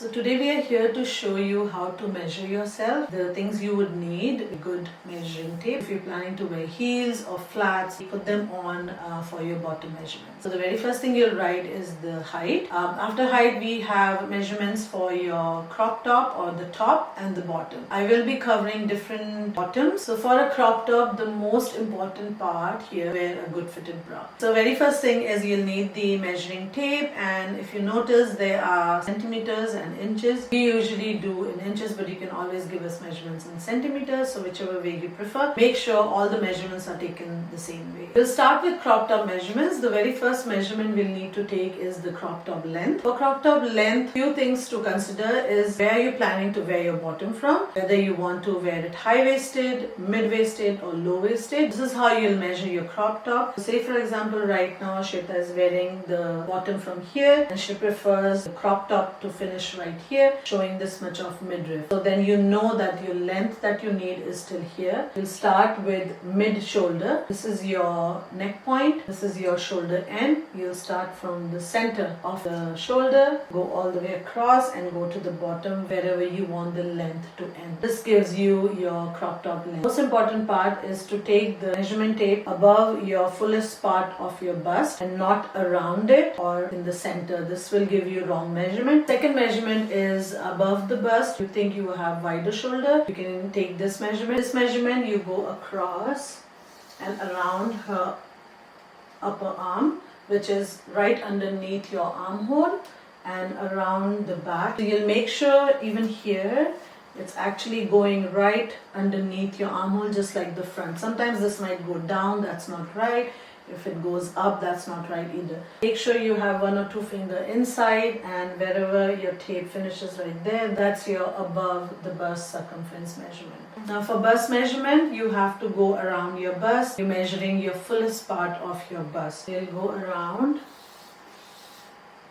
So today we are here to show you how to measure yourself, the things you would need, a good measuring tape. If you're planning to wear heels or flats, you put them on for your bottom measurement. So the very first thing you'll write is the height. After height we have measurements for your crop top or the top and the bottom. I will be covering different bottoms. So for a crop top, the most important part here, wear a good fitted bra. So very first thing is you'll need the measuring tape, and if you notice there are centimeters and inches. We usually do in inches, but you can always give us measurements in centimeters, so whichever way you prefer. Make sure all the measurements are taken the same way. We'll start with crop top measurements. The very first measurement we'll need to take is the crop top length. For crop top length, few things to consider is where you're planning to wear your bottom from, whether you want to wear it high-waisted, mid-waisted or low-waisted. This is how you'll measure your crop top. Say for example, right now Shweta is wearing the bottom from here and she prefers the crop top to finish right here, showing this much of midriff. So then you know that your length that you need is till here. You'll start with mid shoulder. This is your neck point. This is your shoulder end. You'll start from the center of the shoulder, go all the way across and go to the bottom wherever you want the length to end. This gives you your crop top length. Most important part is to take the measurement tape above your fullest part of your bust and not around it or in the center. This will give you wrong measurement. Second measurement is above the bust. You think you have wider shoulder, you can take this measurement. This measurement you go across and around her upper arm, which is right underneath your armhole, and around the back. So you'll make sure even here it's actually going right underneath your armhole, just like the front. Sometimes this might go down, that's not right. If it goes up, that's not right either. Make sure you have one or two finger inside, and wherever your tape finishes right there, that's your above the bust circumference measurement. Now for bust measurement, you have to go around your bust. You're measuring your fullest part of your bust. You'll go around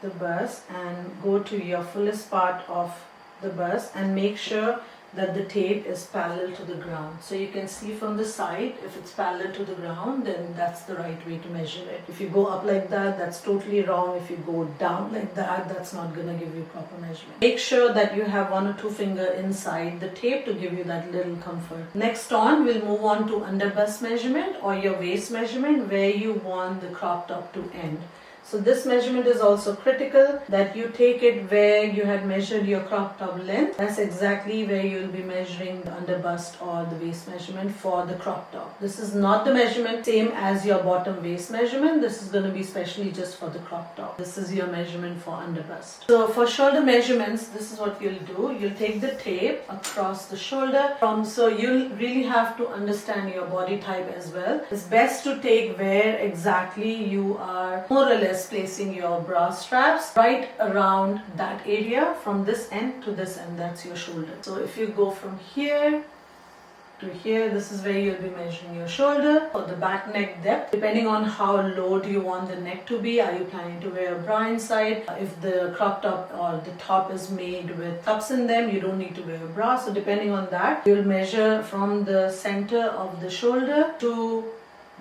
the bust and go to your fullest part of the bust and make sure that the tape is parallel to the ground. So you can see from the side, if it's parallel to the ground, then that's the right way to measure it. If you go up like that, that's totally wrong. If you go down like that, that's not gonna give you proper measurement. Make sure that you have one or two finger inside the tape to give you that little comfort. Next on, we'll move on to under bust measurement or your waist measurement, where you want the crop top to end. So this measurement is also critical, that you take it where you had measured your crop top length. That's exactly where you will be measuring the under bust or the waist measurement for the crop top. This is not the measurement same as your bottom waist measurement. This is going to be specially just for the crop top. This is your measurement for under bust. So for shoulder measurements, this is what you'll do. You'll take the tape across the shoulder. So you'll really have to understand your body type as well. It's best to take where exactly you are more or less placing your bra straps, right around that area, from this end to this end. That's your shoulder. So if you go from here to here, this is where you'll be measuring your shoulder. For the back neck depth, depending on how low do you want the neck to be. Are you planning to wear a bra inside? If the crop top or the top is made with cups in them, you don't need to wear a bra. So depending on that, you'll measure from the center of the shoulder to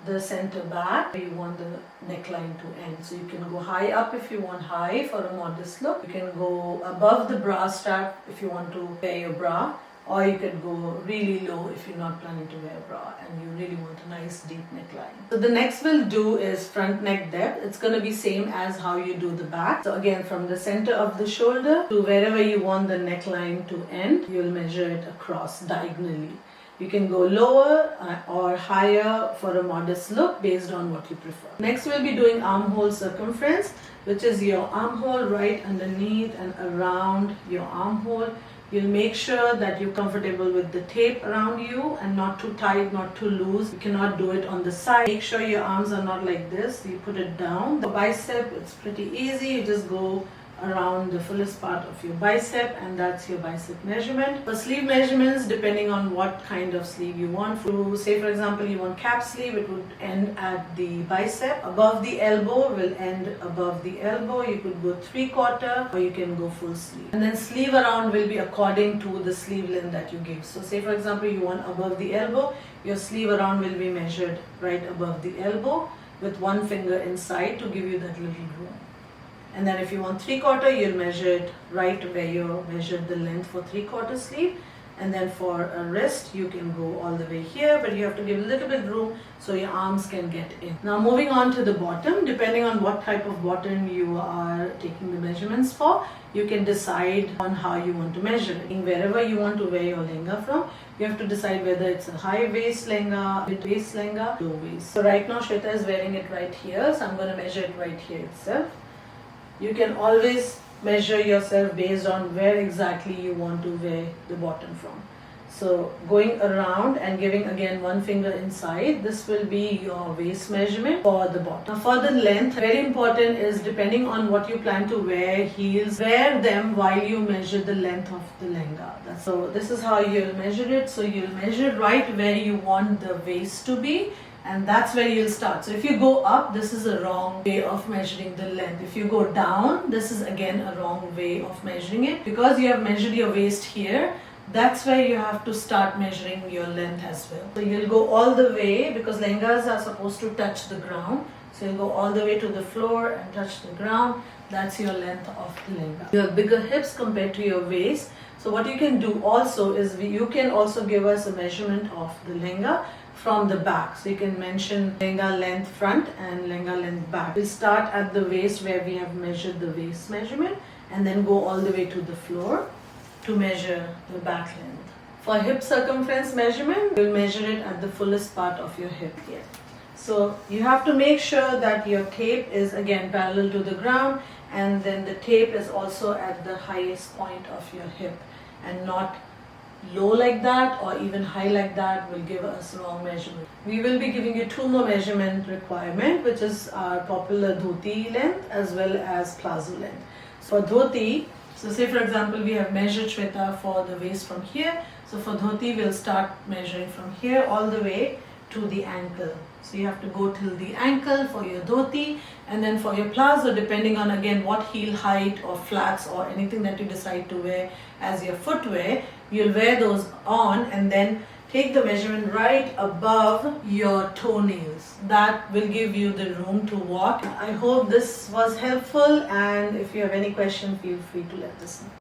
the center back where you want the neckline to end. So you can go high up if you want high for a modest look. You can go above the bra strap if you want to wear your bra, or you could go really low if you're not planning to wear a bra and you really want a nice deep neckline. So the next we'll do is front neck depth. It's going to be same as how you do the back. So again, from the center of the shoulder to wherever you want the neckline to end, you'll measure it across diagonally. You can go lower or higher for a modest look based on what you prefer. Next we'll be doing armhole circumference, which is your armhole right underneath and around your armhole. You'll make sure that you're comfortable with the tape around you and not too tight, not too loose. You cannot do it on the side. Make sure your arms are not like this. You put it down. The bicep, it's pretty easy. You just go around the fullest part of your bicep, and that's your bicep measurement. For sleeve measurements, depending on what kind of sleeve you want. Say for example you want cap sleeve, it would end at the bicep. Above the elbow will end above the elbow. You could go 3/4 or you can go full sleeve. And then sleeve around will be according to the sleeve length that you give. So say for example you want above the elbow, your sleeve around will be measured right above the elbow with one finger inside to give you that little room. And then if you want 3/4, you'll measure it right where you measured the length for 3/4 sleeve. And then for a wrist, you can go all the way here, but you have to give a little bit room so your arms can get in. Now moving on to the bottom, depending on what type of bottom you are taking the measurements for, you can decide on how you want to measure it. Wherever you want to wear your lehenga from, you have to decide whether it's a high waist lehenga, mid waist lehenga, low waist. So right now Shweta is wearing it right here, so I'm going to measure it right here itself. You can always measure yourself based on where exactly you want to wear the bottom from. So going around and giving again one finger inside, this will be your waist measurement for the bottom. Now for the length, very important is depending on what you plan to wear heels, wear them while you measure the length of the lehenga. So this is how you'll measure it. So you'll measure right where you want the waist to be, and that's where you'll start. So if you go up, this is a wrong way of measuring the length. If you go down, this is again a wrong way of measuring it. Because you have measured your waist here, that's where you have to start measuring your length as well. So you'll go all the way, because lehengas are supposed to touch the ground. So you'll go all the way to the floor and touch the ground. That's your length of the lehenga. You have bigger hips compared to your waist. So what you can do also is you can also give us a measurement of the lehenga from the back. So you can mention lehenga length front and lehenga length back. We'll start at the waist where we have measured the waist measurement and then go all the way to the floor to measure the back length. For hip circumference measurement, we'll measure it at the fullest part of your hip here. So you have to make sure that your tape is again parallel to the ground, and then the tape is also at the highest point of your hip and not low like that or even high like that will give us wrong measurement. We will be giving you two more measurement requirement, which is our popular dhoti length as well as plazo length. So for dhoti, so say for example we have measured Shweta for the waist from here. So for dhoti we'll start measuring from here all the way to the ankle. So you have to go till the ankle for your dhoti, and then for your plazo, depending on again what heel height or flats or anything that you decide to wear as your footwear, you'll wear those on and then take the measurement right above your toenails. That will give you the room to walk. I hope this was helpful, and if you have any question, feel free to let us know.